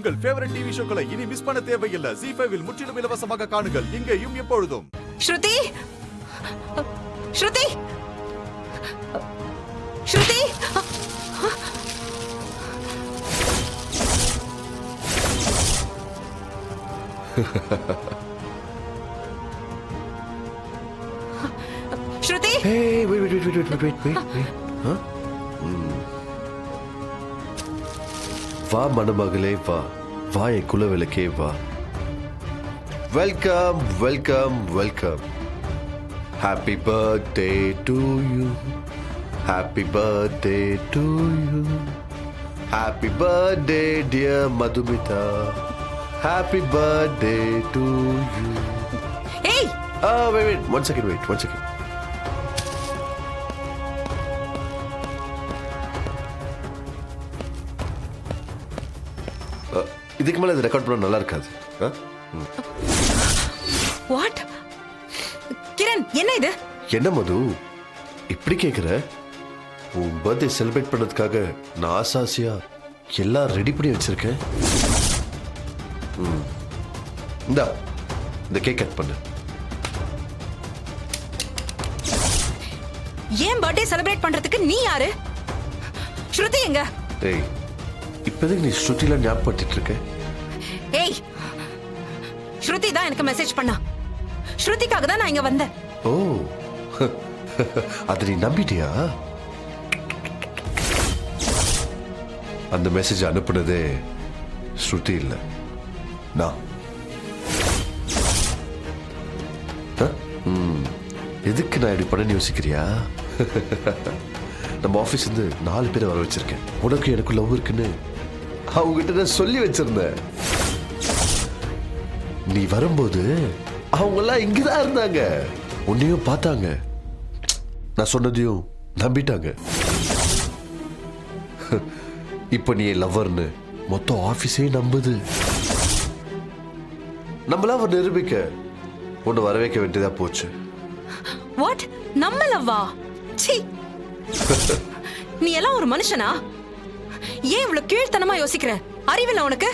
உங்கள் favourite TV ஷோக்களை இனி miss பண்ண தேவையில்லை. ZEE5 இல் முற்றிலும் இலவசமாக காணுங்கள். இங்கேயும் எப்பொழுதும். ஸ்ருதி ஸ்ருதி ஸ்ருதி ஸ்ருதி. Hey, wait. Huh? வா மணமகளே வா, வா என் குலவிளக்கே வா. Welcome. Happy birthday to you. Happy birthday to you. Happy birthday dear Madhumita. Happy birthday to you. Hey! Wait. One second. இதுக்கு மேல இது ரெக்கார்ட் பண்ண நல்லா இருக்காது. What? கிரண், என்ன இது? என்ன மது இப்படி கேக்குற? உன் பர்த்டே செலிப்ரேட் பண்ணதுக்காக நான் ஆசாசியா எல்லாம் ரெடி பண்ணி வச்சிருக்கேன். இந்த கேக் கட் பண்ணு. ஏன் பர்த்டே செலிப்ரேட் பண்றதுக்கு நீ யாரு? ஸ்ருதி எங்க? ஏய், இப்போதைக்கு நீ ஸ்ருதில ஞாபகப்படுத்திட்டு இருக்க. ஏய், ஸ்ருதி தான் எனக்கு மெசேஜ் பண்ணா. ஸ்ருதிக்காக தான் நான் இங்க வந்தேன். ஓ, அதை நீ நம்பிட்டியா? அந்த மெசேஜ் அனுப்புனதே ஸ்ருதி இல்ல, நான். எதுக்கு நான் இப்படி பண்ண யோசிக்கிறியா? நம்ம ஆபீஸ் இருந்து 4 பேரை வர வச்சிருக்கேன். உனக்கு எனக்கு லவ் இருக்குன்னு அவங்ககிட்ட நான் சொல்லி வச்சிருந்தேன். நீ வரும்போது அவங்க எல்லாம் இங்கதான் இருந்தாங்க. உன்னையும் பார்த்தாங்க, நான் சொன்னதையும் நம்பிட்டாங்க. இப்ப நீ லவ்வர்னு மொத்தம் ஆபீஸே நம்புது. நம்மளா ஒரு நிரூபிக்க உன்னை வர வைக்க வேண்டியதா போச்சு. வாட்? நம்ம லவ்வா? சீ, நீ எல்லாம் ஒரு மனுஷனா? ஏன் இவ்வளவு கீழ்த்தனமா யோசிக்கிற? அறிவில்லை உனக்கு?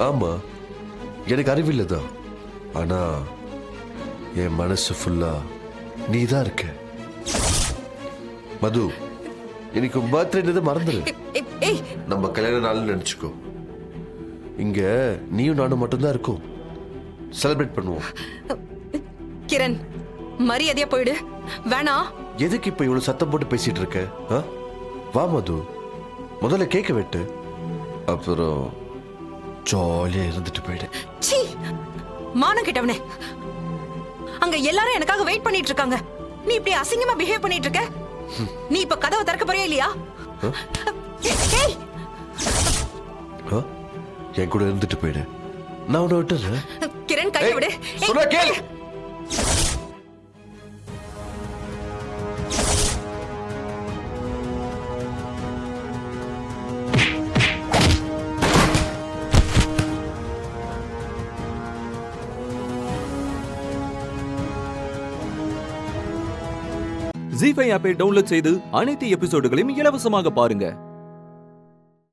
ஆமா, எனக்கு அறிவில்லைதான். ஆனா என் மனசு ஃபுல்லா நீதான் இருக்க. மது, எனக்கு பர்த்டே மறந்துரு. நம்ம கல்யாண நாள் நினைச்சுக்கோ. இங்க நீயும் நானும் மட்டும்தான் இருக்கும். செலிப்ரேட் பண்ணுவோம். கிரண், மரியாதையா போயிடு. வேணா. எதுக்கு இப்ப இவ்வளவு சத்தம் போட்டு பேசிட்டு இருக்க? வா மது, முதல்ல கேக்க வெட்டு, அப்புறம் ஜாலியா இருந்துட்டு போயிடு. சீ, மானம் கிட்டவனே. அங்க எல்லாரும் எனக்காக வெயிட் பண்ணிட்டு இருக்காங்க. நீ இப்படி அசிங்கமா பிஹேவ் பண்ணிட்டு இருக்க. நீ இப்ப கதவை திறக்க போறியா இல்லையா? என் கூட இருந்துட்டு போயிடு. நான் உன்னை விட்டுறேன். கிரண், கையை விடு. சொன்னா கேளு. ZEE5 ஆப்பை டவுன்லோட் செய்து அனைத்து எபிசோடுகளையும் இலவசமாக பாருங்க.